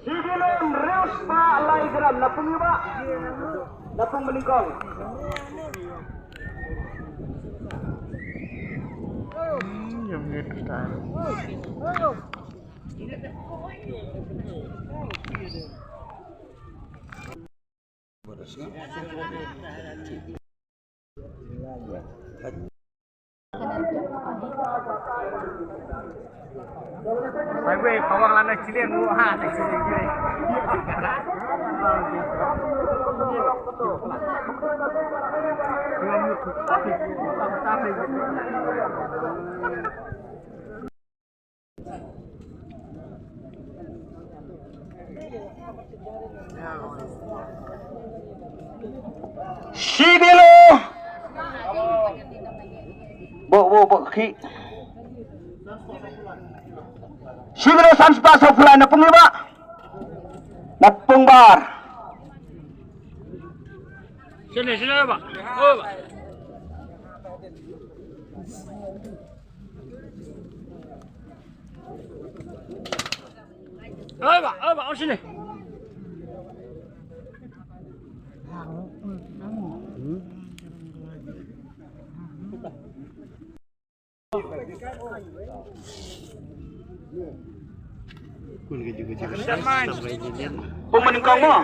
Sigilan Reus Pak Laigeram Lapung Pak. Lapung Melingkong. Yang gitu style. Saya pawang lana cilik ruha tak cilik gini. Sigilo. Bo ki. Sigilo Sanspa Sofla Napung Iba. Napung Bar. Sini Pak. Oh, Pak. Pak, sini. Pun meningkong mo.